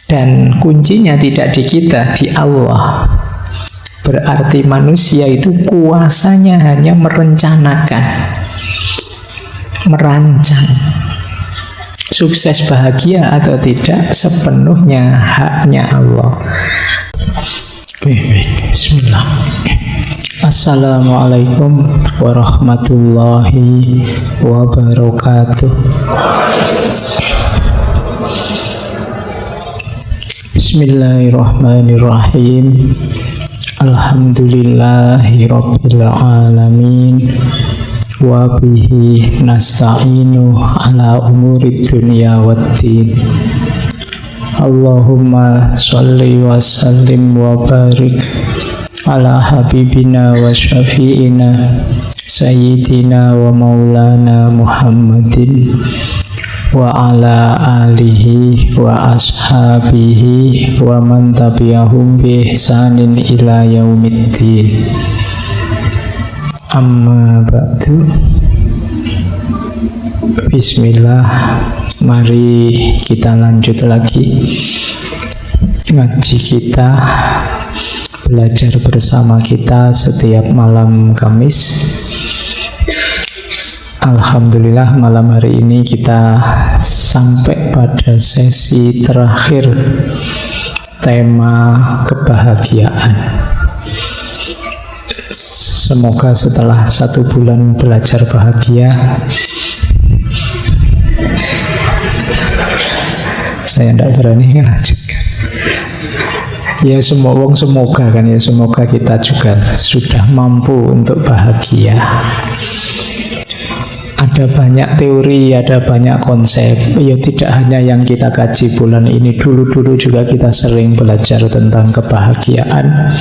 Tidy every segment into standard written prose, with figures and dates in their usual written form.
Dan kuncinya tidak di kita, di Allah. Berarti manusia itu kuasanya hanya merencanakan, merancang. Sukses bahagia atau tidak sepenuhnya haknya Allah. Oke, baik. Bismillah. Assalamualaikum warahmatullahi wabarakatuh. Bismillahirrahmanirrahim. Alhamdulillahi rabbil alamin. Wa bihi nasta'inu ala umuri dunya waddin. Allahumma sholli wa sallim wa barik ala habibina wa syafi'ina sayyidina wa maulana Muhammadin wa ala alihi wa ashabihi wa man tabi'ahum bi ihsanin ila yaumiddin. Amma ba'du. Bismillah. Mari kita lanjut lagi ngaji kita, belajar bersama kita setiap malam Kamis. Alhamdulillah malam hari ini kita sampai pada sesi terakhir tema kebahagiaan. Semoga setelah 1 bulan belajar bahagia, saya tidak berani melanjutkan. Ya semoga kan ya, semoga kita juga sudah mampu untuk bahagia. Ada banyak teori, ada banyak konsep. Ya tidak hanya yang kita kaji bulan ini, dulu juga kita sering belajar tentang kebahagiaan.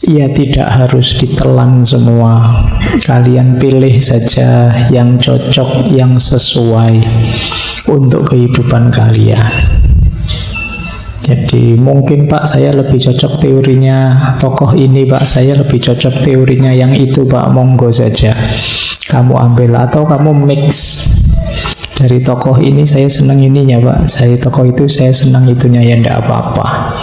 Ya tidak harus ditelan semua. Kalian pilih saja yang cocok, yang sesuai untuk kehidupan kalian. Jadi mungkin Pak saya lebih cocok teorinya tokoh ini, Pak saya lebih cocok teorinya yang itu, Pak monggo saja kamu ambil, atau kamu mix dari tokoh ini saya senang ininya Pak, saya tokoh itu saya senang itunya, ya enggak apa-apa.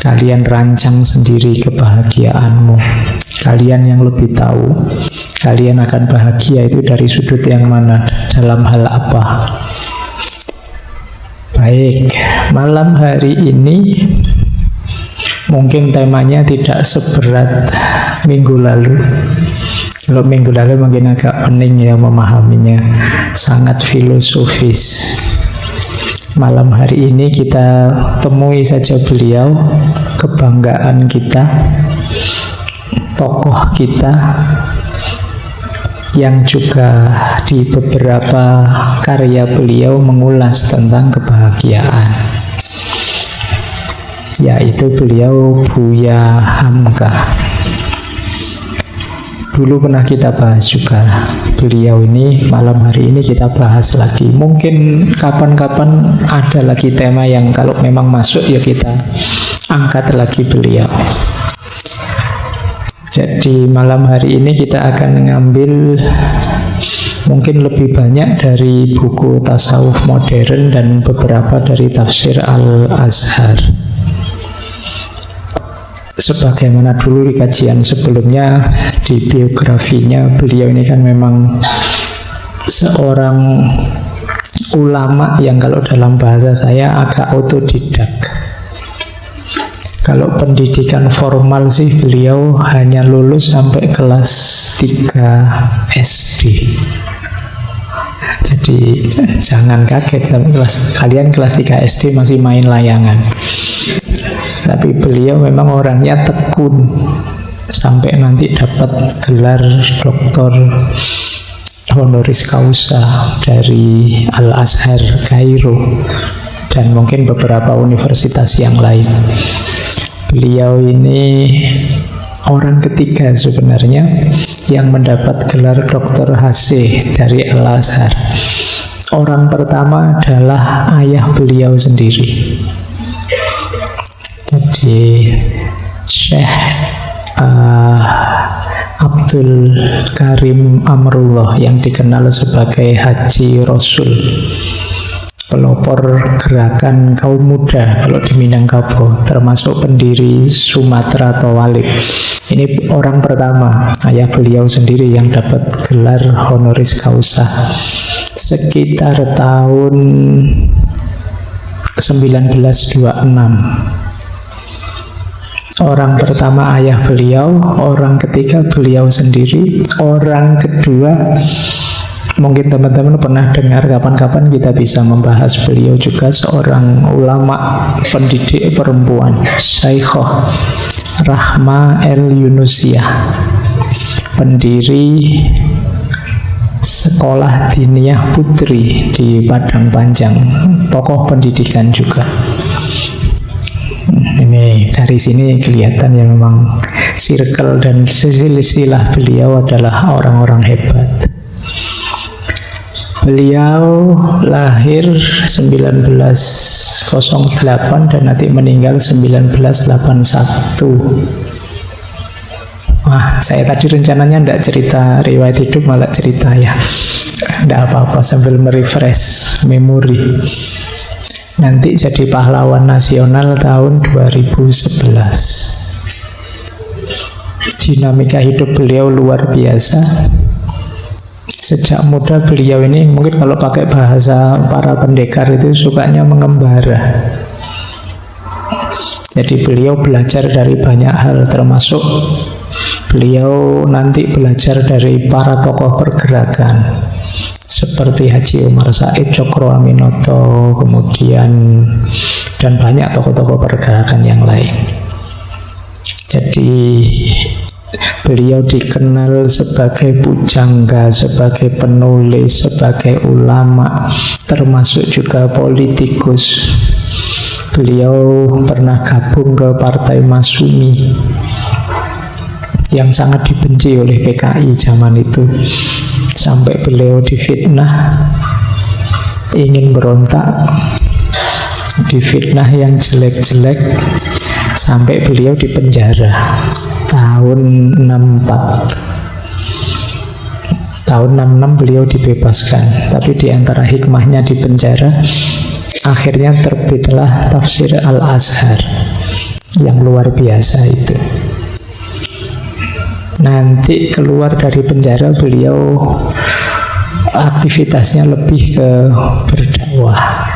Kalian rancang sendiri kebahagiaanmu. Kalian yang lebih tahu kalian akan bahagia itu dari sudut yang mana, dalam hal apa. Baik, malam hari ini mungkin temanya tidak seberat minggu lalu. Kalau minggu lalu mungkin agak pening ya memahaminya, sangat filosofis. Malam hari ini kita temui saja beliau, kebanggaan kita, tokoh kita, yang juga di beberapa karya beliau mengulas tentang kebahagiaan, yaitu beliau Buya Hamka. Dulu pernah kita bahas juga beliau ini, malam hari ini kita bahas lagi. Mungkin kapan-kapan ada lagi tema yang kalau memang masuk ya kita angkat lagi beliau. Jadi malam hari ini kita akan mengambil mungkin lebih banyak dari buku tasawuf modern dan beberapa dari tafsir Al-Azhar. Sebagaimana dulu di kajian sebelumnya, di biografinya beliau ini kan memang seorang ulama yang kalau dalam bahasa saya agak otodidak. Kalau pendidikan formal sih beliau hanya lulus sampai kelas 3 SD. Jadi jangan kaget kalian kelas 3 SD masih main layangan. Tapi beliau memang orangnya tekun sampai nanti dapat gelar doktor honoris causa dari Al-Azhar Kairo dan mungkin beberapa universitas yang lain. Beliau ini orang ketiga sebenarnya yang mendapat gelar doktor Hasih dari Al-Azhar. Orang pertama adalah ayah beliau sendiri. Jadi Syekh Abdul Karim Amrullah yang dikenal sebagai Haji Rasul pelopor gerakan kaum muda kalau di Minangkabau, termasuk pendiri Sumatera Towalib. Ini orang pertama, ayah beliau sendiri yang dapat gelar honoris causa sekitar tahun 1926. Orang pertama ayah beliau, orang ketiga beliau sendiri, orang kedua mungkin teman-teman pernah dengar, kapan-kapan kita bisa membahas beliau juga, seorang ulama pendidik perempuan, Syekhah Rahma El Yunusiyah, pendiri Sekolah Diniyah Putri di Padang Panjang, tokoh pendidikan juga. Ini dari sini kelihatan ya, memang circle dan silsilah beliau adalah orang-orang hebat. Beliau lahir 1908 dan nanti meninggal 1981. Wah, saya tadi rencananya tidak cerita riwayat hidup, malah cerita ya. Tidak apa-apa, sambil merefresh memori. Nanti jadi pahlawan nasional tahun 2011. Dinamika hidup beliau luar biasa. Sejak muda beliau ini, mungkin kalau pakai bahasa para pendekar itu, sukanya mengembara. Jadi beliau belajar dari banyak hal, termasuk beliau nanti belajar dari para tokoh pergerakan seperti Haji Umar Said, Cokro Aminoto, kemudian dan banyak tokoh-tokoh pergerakan yang lain. Jadi beliau dikenal sebagai pujangga, sebagai penulis, sebagai ulama, termasuk juga politikus. Beliau pernah gabung ke Partai Masyumi yang sangat dibenci oleh PKI zaman itu, sampai beliau difitnah, ingin berontak, difitnah yang jelek-jelek, sampai beliau dipenjara tahun 64. Tahun 66 beliau dibebaskan, tapi di antara hikmahnya di penjara, akhirnya terbitlah Tafsir Al-Azhar yang luar biasa itu. Nanti keluar dari penjara, beliau aktivitasnya lebih ke berdakwah.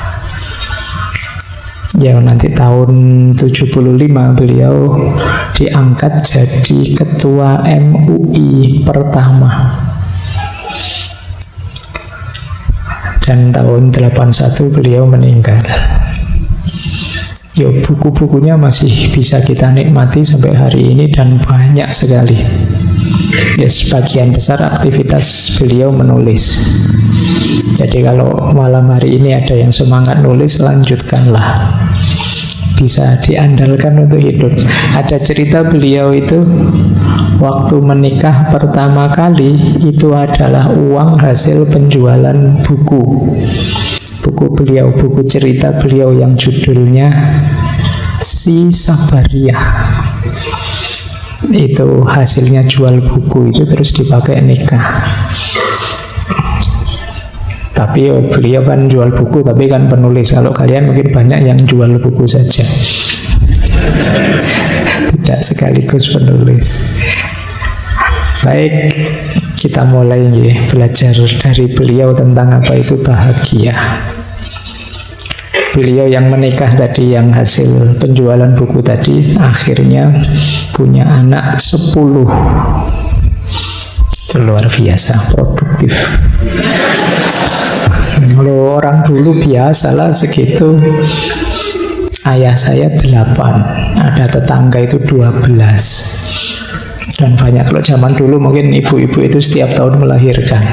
Ya, nanti tahun 75 beliau diangkat jadi ketua MUI pertama. Dan tahun 81 beliau meninggal. Ya, buku-bukunya masih bisa kita nikmati sampai hari ini dan banyak sekali. Ya, sebagian besar aktivitas beliau menulis. Jadi kalau malam hari ini ada yang semangat nulis, lanjutkanlah. Bisa diandalkan untuk hidup. Ada cerita beliau itu waktu menikah pertama kali, itu adalah uang hasil penjualan buku. Buku beliau, buku cerita beliau yang judulnya Si Sabariyah. Itu hasilnya jual buku itu terus dipakai nikah. Tapi beliau kan jual buku, tapi kan penulis. Kalau kalian mungkin banyak yang jual buku saja, tidak sekaligus penulis. Baik, kita mulai belajar dari beliau tentang apa itu bahagia. Beliau yang menikah tadi, yang hasil penjualan buku tadi, akhirnya punya anak 10. Itu luar biasa, produktif. Kalau orang dulu biasalah segitu. Ayah saya 8, ada tetangga itu 12. Dan banyak, kalau zaman dulu mungkin ibu-ibu itu setiap tahun melahirkan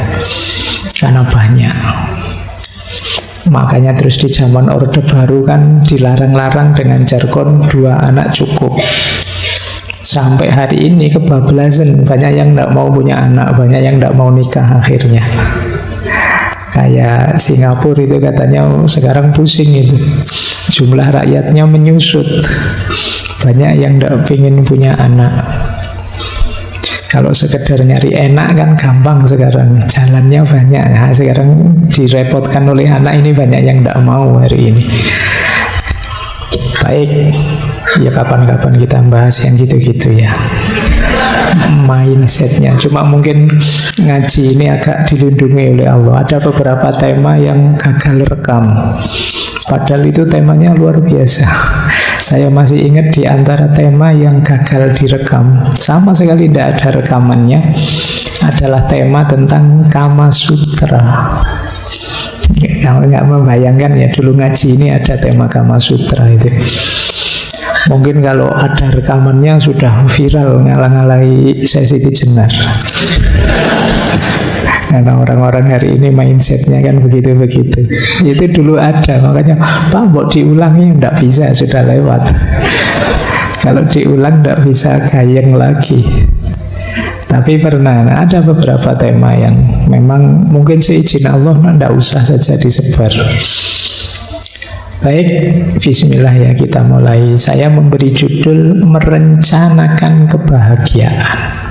karena banyak. Makanya terus di zaman Orde Baru kan dilarang-larang dengan jargon 2 anak cukup. Sampai hari ini kebablasan, banyak yang tidak mau punya anak, banyak yang tidak mau nikah akhirnya. Kayak Singapura itu katanya sekarang pusing itu, jumlah rakyatnya menyusut, banyak yang tidak ingin punya anak. Kalau sekedar nyari enak kan gampang sekarang, jalannya banyak. Nah, sekarang direpotkan oleh anak ini, banyak yang tidak mau hari ini. Baik, ya kapan-kapan kita bahas yang gitu-gitu ya, mindsetnya. Cuma mungkin ngaji ini agak dilindungi oleh Allah. Ada beberapa tema yang gagal rekam, padahal itu temanya luar biasa. Saya masih ingat di antara tema yang gagal direkam, sama sekali tidak ada rekamannya, adalah tema tentang Kama Sutra. Kalau nggak membayangkan ya, dulu ngaji ini ada tema Kama Sutra itu. Mungkin kalau ada rekamannya sudah viral, ngalah-ngalahi sesi Jenar. Karena orang-orang hari ini mindsetnya kan begitu-begitu. Itu dulu ada, makanya Pak mau diulangi, enggak bisa, sudah lewat. Kalau diulang enggak bisa gayeng lagi. Tapi pernah, ada beberapa tema yang memang mungkin seizin Allah enggak usah saja disebar. Baik, bismillah ya, kita mulai. Saya memberi judul Merencanakan Kebahagiaan.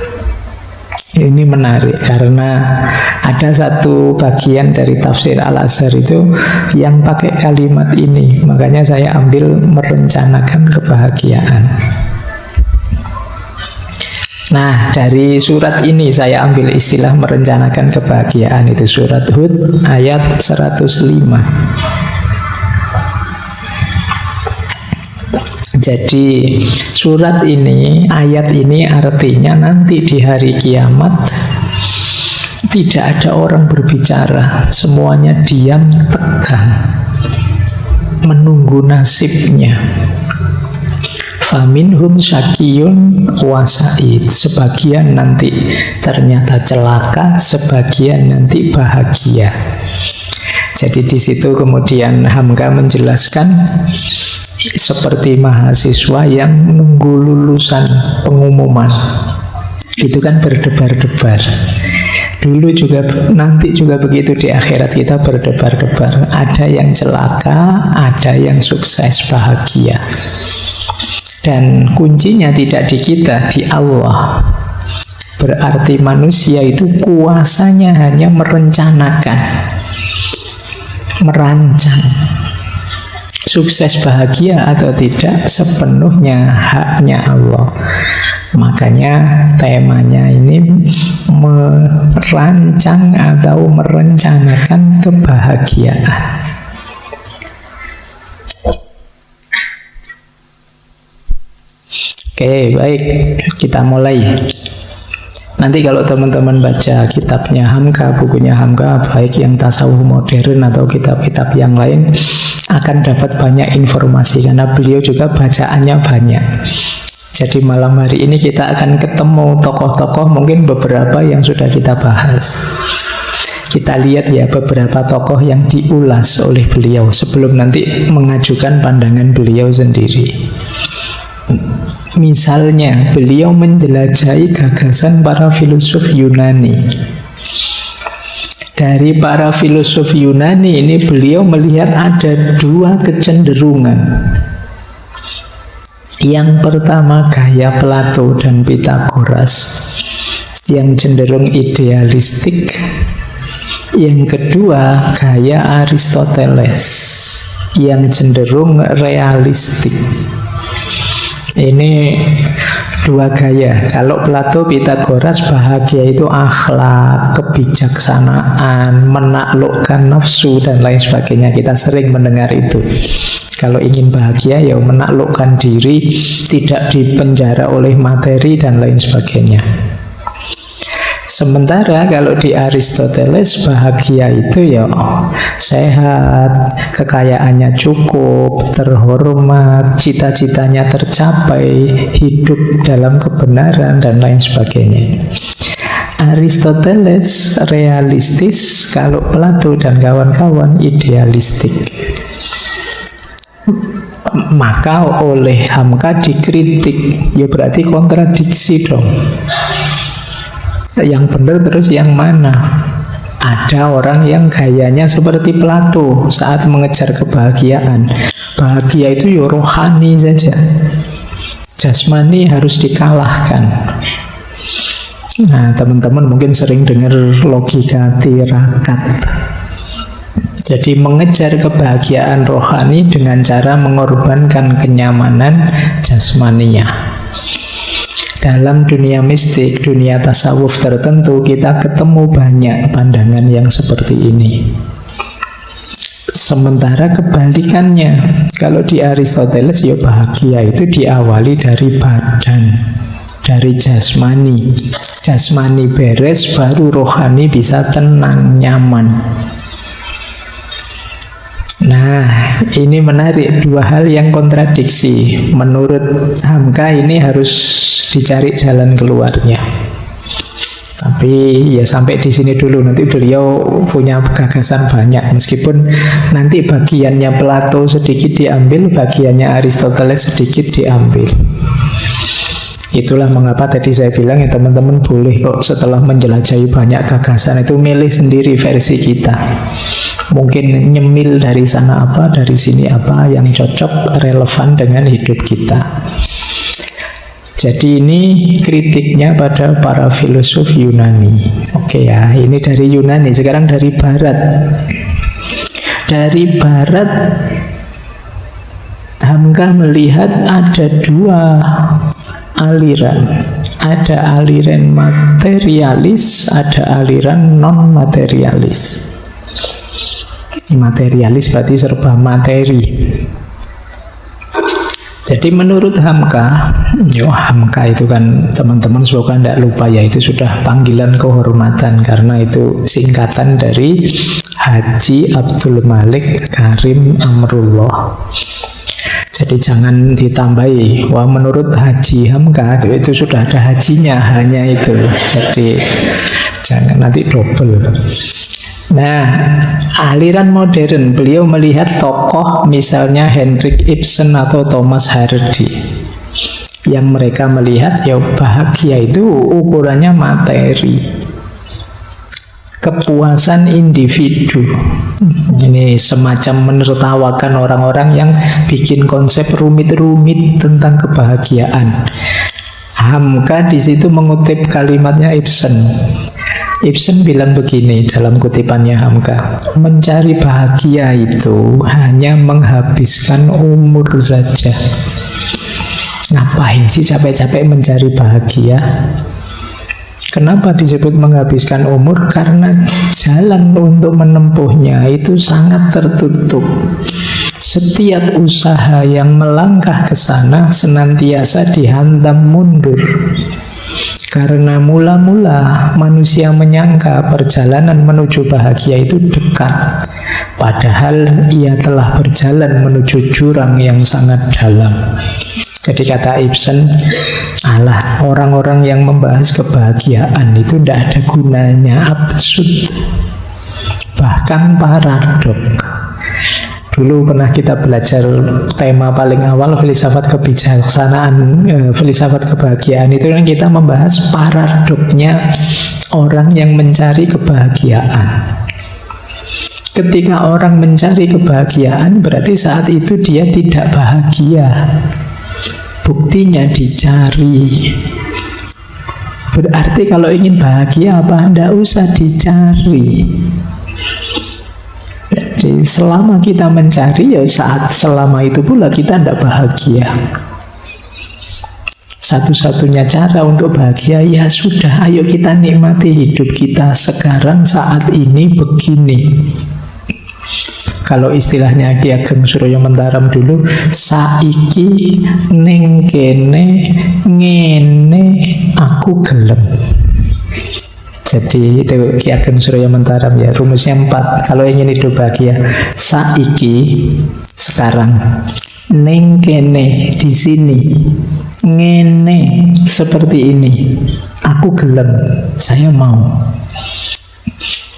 Ini menarik karena ada satu bagian dari tafsir Al-Azhar itu yang pakai kalimat ini. Makanya saya ambil merencanakan kebahagiaan. Nah, dari surat ini saya ambil istilah merencanakan kebahagiaan. Itu surat Hud ayat 105. Jadi surat ini, ayat ini artinya nanti di hari kiamat tidak ada orang berbicara, semuanya diam tegang menunggu nasibnya. Faminhum syakiyun wa sa'id, sebagian nanti ternyata celaka, sebagian nanti bahagia. Jadi di situ kemudian Hamka menjelaskan seperti mahasiswa yang menunggu lulusan pengumuman. Itu kan berdebar-debar. Dulu juga, nanti juga begitu di akhirat kita berdebar-debar. Ada yang celaka, ada yang sukses, bahagia. Dan kuncinya tidak di kita, di Allah. Berarti manusia itu kuasanya hanya merencanakan, merancang. Sukses bahagia atau tidak sepenuhnya haknya Allah. Makanya temanya ini merancang atau merencanakan kebahagiaan. Oke, baik, kita mulai. Nanti kalau teman-teman baca kitabnya Hamka, bukunya Hamka, baik yang tasawuf modern atau kitab-kitab yang lain, akan dapat banyak informasi karena beliau juga bacaannya banyak. Jadi malam hari ini kita akan ketemu tokoh-tokoh, mungkin beberapa yang sudah kita bahas. Kita lihat ya beberapa tokoh yang diulas oleh beliau sebelum nanti mengajukan pandangan beliau sendiri. Misalnya beliau menjelajahi gagasan para filosof Yunani. Dari para filosof Yunani ini beliau melihat ada dua kecenderungan. Yang pertama gaya Plato dan Pythagoras yang cenderung idealistik. Yang kedua gaya Aristoteles yang cenderung realistik. Ini dua gaya. Kalau Plato, Pythagoras, bahagia itu akhlak, kebijaksanaan, menaklukkan nafsu dan lain sebagainya. Kita sering mendengar itu. Kalau ingin bahagia ya menaklukkan diri, tidak dipenjara oleh materi dan lain sebagainya. Sementara kalau di Aristoteles bahagia itu ya sehat, kekayaannya cukup, terhormat, cita-citanya tercapai, hidup dalam kebenaran dan lain sebagainya. Aristoteles realistis, kalau Plato dan kawan-kawan idealistik. Maka oleh Hamka dikritik, ya berarti kontradiksi dong. Yang benar terus yang mana? Ada orang yang gayanya seperti Plato saat mengejar kebahagiaan. Bahagia itu ya rohani saja, jasmani harus dikalahkan. Nah, teman-teman mungkin sering dengar logika tirakat. Jadi mengejar kebahagiaan rohani dengan cara mengorbankan kenyamanan jasmaninya. Dalam dunia mistik, dunia tasawuf tertentu, kita ketemu banyak pandangan yang seperti ini. Sementara kebalikannya, kalau di Aristoteles, ya bahagia itu diawali dari badan, dari jasmani. Jasmani beres, baru rohani bisa tenang, nyaman. Nah, ini menarik, dua hal yang kontradiksi. Menurut Hamka ini harus dicari jalan keluarnya. Tapi ya sampai di sini dulu, nanti beliau punya gagasan banyak. Meskipun nanti bagiannya Plato sedikit diambil, bagiannya Aristoteles sedikit diambil. Itulah mengapa tadi saya bilang ya teman-teman boleh kok setelah menjelajahi banyak gagasan itu milih sendiri versi kita. Mungkin nyemil dari sana apa, dari sini apa yang cocok, relevan dengan hidup kita. Jadi ini kritiknya pada para filosof Yunani. Oke ya, ini dari Yunani. Sekarang dari Barat. Dari Barat, Hamka melihat ada dua aliran. Ada aliran materialis, ada aliran non-materialis. Materialis berarti serba materi. Jadi menurut Hamka, Hamka itu kan teman-teman semoga tidak lupa ya, itu sudah panggilan kehormatan karena itu singkatan dari Haji Abdul Malik Karim Amrullah. Jadi jangan ditambahi, wah menurut Haji Hamka itu sudah ada hajinya, hanya itu. Jadi jangan nanti double. Nah, aliran modern, beliau melihat tokoh misalnya Henrik Ibsen atau Thomas Hardy, yang mereka melihat ya bahagia itu ukurannya materi, kepuasan individu. Ini semacam menertawakan orang-orang yang bikin konsep rumit-rumit tentang kebahagiaan. Hamka di situ mengutip kalimatnya Ibsen. Ibsen bilang begini dalam kutipannya Hamka, mencari bahagia itu hanya menghabiskan umur saja. Ngapain sih capek-capek mencari bahagia? Kenapa disebut menghabiskan umur? Karena jalan untuk menempuhnya itu sangat tertutup. Setiap usaha yang melangkah ke sana senantiasa dihantam mundur. Karena mula-mula manusia menyangka perjalanan menuju bahagia itu dekat, padahal ia telah berjalan menuju jurang yang sangat dalam. Jadi kata Ibsen, alah, orang-orang yang membahas kebahagiaan itu tidak ada gunanya, absurd, bahkan paradok. Dulu pernah kita belajar tema paling awal filsafat kebijaksanaan, filsafat kebahagiaan, itu kan kita membahas paradoknya orang yang mencari kebahagiaan. Ketika orang mencari kebahagiaan, berarti saat itu dia tidak bahagia. Buktinya dicari. Berarti kalau ingin bahagia apa? Tidak usah dicari. Jadi selama kita mencari ya selama itu pula kita tidak bahagia. Satu-satunya cara untuk bahagia ya sudah, ayo kita nikmati hidup kita sekarang saat ini begini. Kalau istilahnya Ki Ageng Surya Mentaram dulu, saiki ning kene ngene aku gelem. Jadi itu Ki Ageng Surya Mentaram ya, rumusnya 4 kalau ingin hidup bahagia. Saiki, sekarang, ning kene, di sini, ngene, seperti ini, aku gelem, saya mau.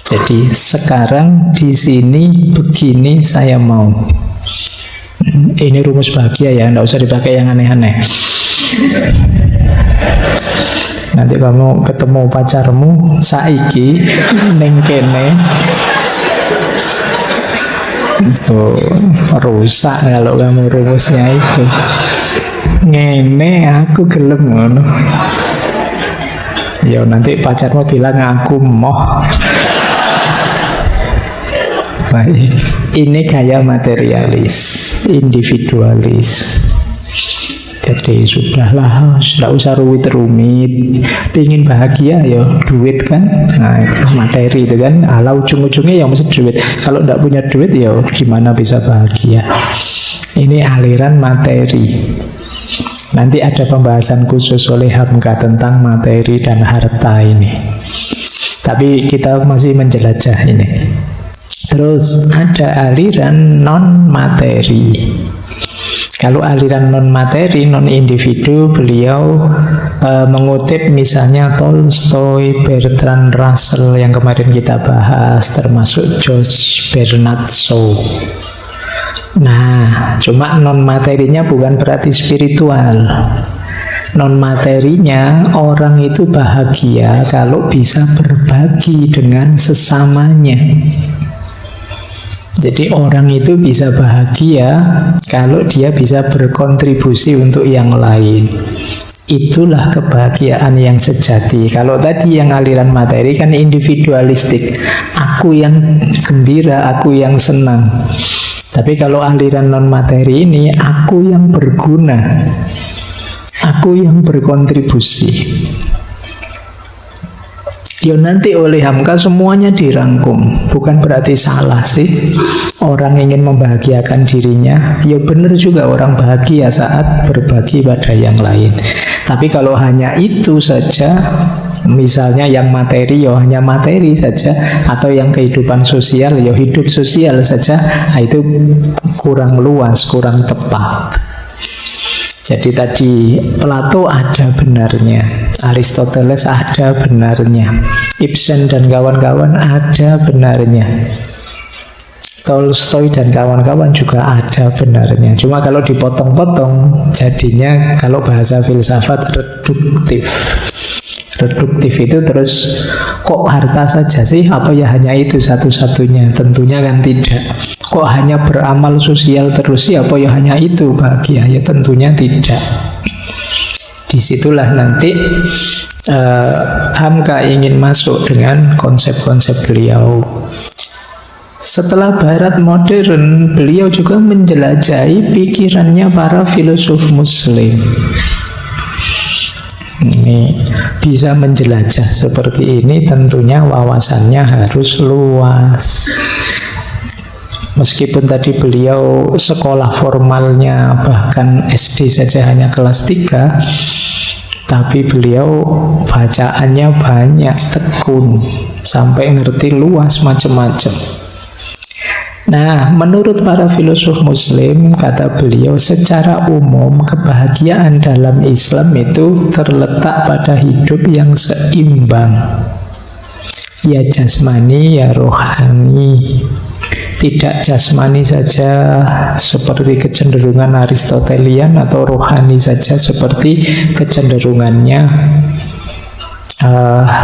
Jadi sekarang di sini begini saya mau. Ini rumus bahagia ya, nggak usah dipakai yang aneh-aneh. Nanti kamu ketemu pacarmu saiki ning kene itu rusak kalau kamu rumusnya itu. Ngene aku gelem ngono. Ya nanti pacarmu bilang aku moh. Baik, ini gaya materialis, individualis. Jadi sudahlah, sudah usah rumit-rumit. Pingin bahagia ya duit kan. Nah itu materi itu kan. Ala ujung-ujungnya yang mesti duit. Kalau tidak punya duit ya gimana bisa bahagia. Ini aliran materi. Nanti ada pembahasan khusus oleh Hamka tentang materi dan harta ini. Tapi kita masih menjelajah ini. Terus ada aliran non-materi. Kalau aliran non-materi, non-individu, beliau mengutip misalnya Tolstoy, Bertrand Russell yang kemarin kita bahas, termasuk George Bernard Shaw. Nah, cuma non-materinya bukan berarti spiritual. Non-materinya, orang itu bahagia kalau bisa berbagi dengan sesamanya. Jadi orang itu bisa bahagia kalau dia bisa berkontribusi untuk yang lain. Itulah kebahagiaan yang sejati. Kalau tadi yang aliran materi kan individualistik. Aku yang gembira, aku yang senang. Tapi kalau aliran non-materi ini, aku yang berguna, aku yang berkontribusi. Ya nanti oleh Hamka semuanya dirangkum. Bukan berarti salah sih orang ingin membahagiakan dirinya. Ya benar juga orang bahagia saat berbagi pada yang lain. Tapi kalau hanya itu saja, misalnya yang materi ya hanya materi saja, atau yang kehidupan sosial ya hidup sosial saja, nah itu kurang luas, kurang tepat. Jadi tadi Plato ada benarnya, Aristoteles ada benarnya, Ibsen dan kawan-kawan ada benarnya, Tolstoy dan kawan-kawan juga ada benarnya. Cuma kalau dipotong-potong jadinya kalau bahasa filsafat reduktif. Reduktif itu terus kok harta saja sih? Apa ya hanya itu satu-satunya? Tentunya kan tidak. Kok hanya beramal sosial terus sih? Apa ya hanya itu bahagia? Ya tentunya tidak. Disitulah nanti Hamka ingin masuk dengan konsep-konsep beliau. Setelah Barat modern, beliau juga menjelajahi pikirannya para filosof Muslim. Ini bisa menjelajah seperti ini, tentunya wawasannya harus luas. Meskipun tadi beliau sekolah formalnya bahkan SD saja hanya kelas 3, tapi beliau bacaannya banyak, tekun, sampai ngerti luas macam-macam. Nah, menurut para filosof Muslim, kata beliau, secara umum kebahagiaan dalam Islam itu terletak pada hidup yang seimbang, ya jasmani ya rohani. Tidak jasmani saja seperti kecenderungan Aristotelian, atau rohani saja seperti kecenderungannya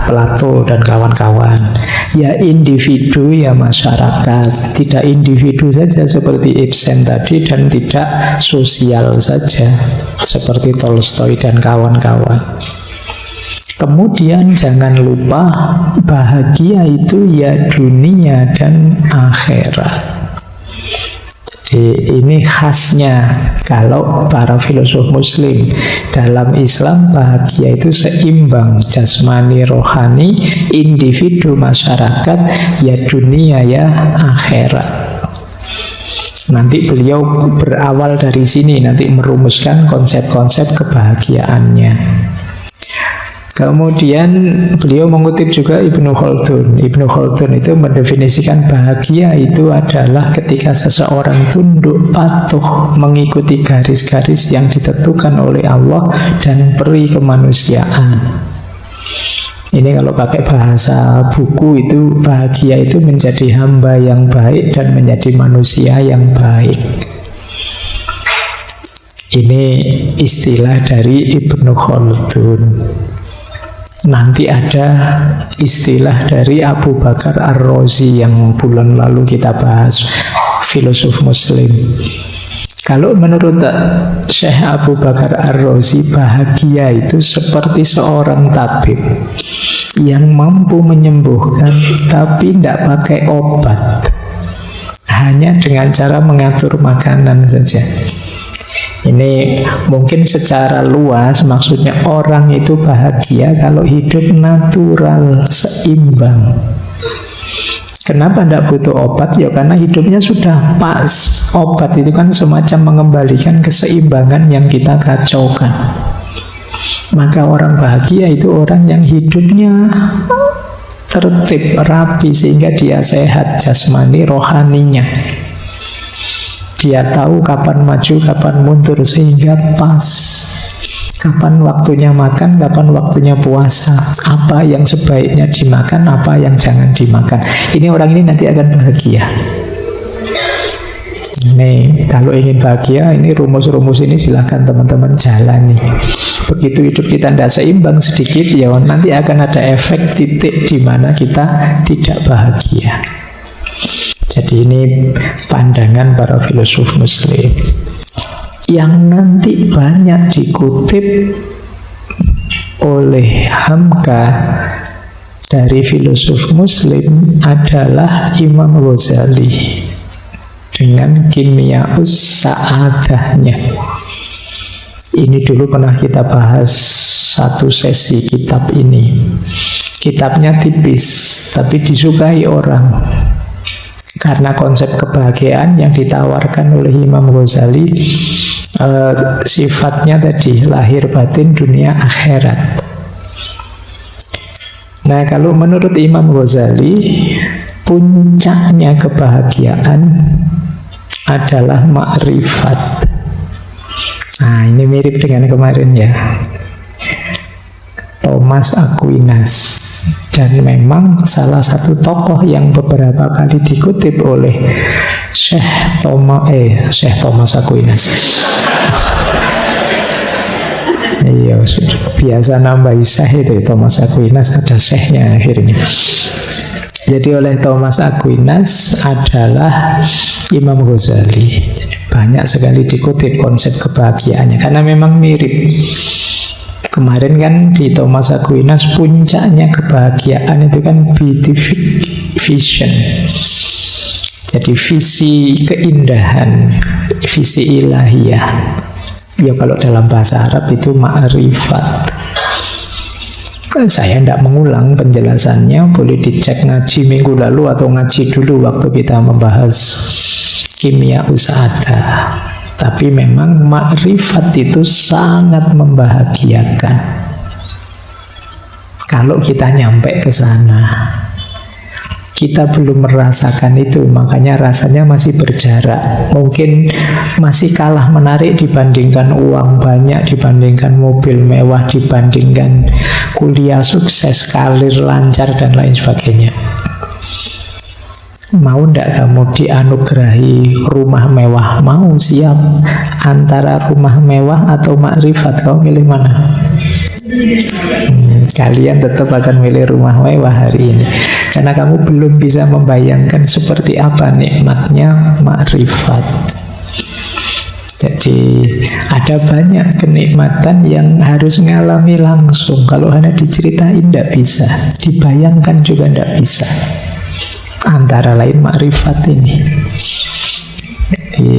Plato dan kawan-kawan. Ya individu ya masyarakat. Tidak individu saja seperti Ibsen tadi, dan tidak sosial saja seperti Tolstoy dan kawan-kawan. Kemudian jangan lupa bahagia itu ya dunia dan akhirat. Jadi ini khasnya kalau para filosof Muslim. Dalam Islam bahagia itu seimbang, jasmani, rohani, individu, masyarakat, ya dunia ya akhirat. Nanti beliau berawal dari sini, nanti merumuskan konsep-konsep kebahagiaannya. Kemudian beliau mengutip juga Ibnu Khaldun. Ibnu Khaldun itu mendefinisikan bahagia itu adalah ketika seseorang tunduk patuh mengikuti garis-garis yang ditentukan oleh Allah dan peri kemanusiaan. Ini kalau pakai bahasa buku itu, bahagia itu menjadi hamba yang baik dan menjadi manusia yang baik. Ini istilah dari Ibnu Khaldun. Nanti ada istilah dari Abu Bakar Ar-Razi yang bulan lalu kita bahas, filosof Muslim. Kalau menurut Syekh Abu Bakar Ar-Razi, bahagia itu seperti seorang tabib yang mampu menyembuhkan tapi tidak pakai obat, hanya dengan cara mengatur makanan saja. Ini mungkin secara luas maksudnya orang itu bahagia kalau hidup natural, seimbang. Kenapa tidak butuh obat? Ya karena hidupnya sudah pas. Obat itu kan semacam mengembalikan keseimbangan yang kita kacaukan. Maka orang bahagia itu orang yang hidupnya tertib, rapi, sehingga dia sehat jasmani, rohaninya. Dia tahu kapan maju, kapan mundur, sehingga pas. Kapan waktunya makan, kapan waktunya puasa, apa yang sebaiknya dimakan, apa yang jangan dimakan. Ini orang ini nanti akan bahagia. Nih, kalau ingin bahagia, ini rumus-rumus ini silahkan teman-teman jalani. Begitu hidup kita tidak seimbang sedikit, ya nanti akan ada efek titik di mana kita tidak bahagia. Jadi ini pandangan para filosof Muslim yang nanti banyak dikutip oleh Hamka dari filosof Muslim adalah Imam Ghazali dengan Kimyaus Sa'adahnya. Ini dulu pernah kita bahas satu sesi kitab ini. Kitabnya tipis tapi disukai orang karena konsep kebahagiaan yang ditawarkan oleh Imam Ghazali sifatnya tadi lahir batin dunia akhirat. Nah, kalau menurut Imam Ghazali, puncaknya kebahagiaan adalah makrifat. Nah, ini mirip dengan kemarin ya, Thomas Aquinas. Dan memang salah satu tokoh yang beberapa kali dikutip oleh Syekh Thomas Aquinas. Iya, biasa nambah Syekh itu Thomas Aquinas, ada Syekhnya akhirnya. Jadi oleh Thomas Aquinas adalah Imam Ghazali. Banyak sekali dikutip konsep kebahagiaannya karena memang mirip. Kemarin kan di Thomas Aquinas puncaknya kebahagiaan itu kan beatific vision. Jadi visi keindahan, visi ilahiyah. Ya kalau dalam bahasa Arab itu ma'rifat. Saya tidak mengulang penjelasannya, boleh dicek ngaji minggu lalu atau ngaji dulu waktu kita membahas kimia usada. Tapi memang makrifat itu sangat membahagiakan kalau kita nyampe ke sana. Kita belum merasakan itu, makanya rasanya masih berjarak. Mungkin masih kalah menarik dibandingkan uang banyak, dibandingkan mobil mewah, dibandingkan kuliah sukses, karir lancar, dan lain sebagainya. Mau ndak kamu dianugerahi rumah mewah? Mau, siap. Antara rumah mewah atau makrifat, kau milih mana? Kalian tetap akan milih rumah mewah hari ini karena kamu belum bisa membayangkan seperti apa nikmatnya makrifat. Jadi ada banyak kenikmatan yang harus ngalami langsung. Kalau hanya diceritain tidak bisa, dibayangkan juga tidak bisa. Antara lain makrifat ini. Jadi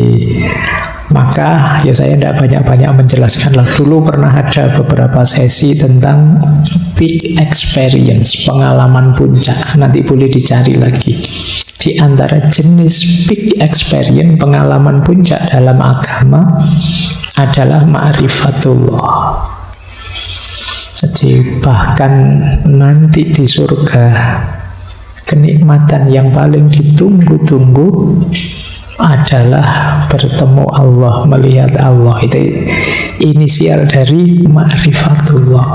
maka ya saya tidak banyak-banyak menjelaskan lah. Dulu pernah ada beberapa sesi tentang peak experience, pengalaman puncak. Nanti boleh dicari lagi. Di antara jenis peak experience, pengalaman puncak dalam agama adalah ma'rifatullah. Jadi bahkan nanti di surga, kenikmatan yang paling ditunggu-tunggu adalah bertemu Allah, melihat Allah. Itu inisial dari ma'rifatullah.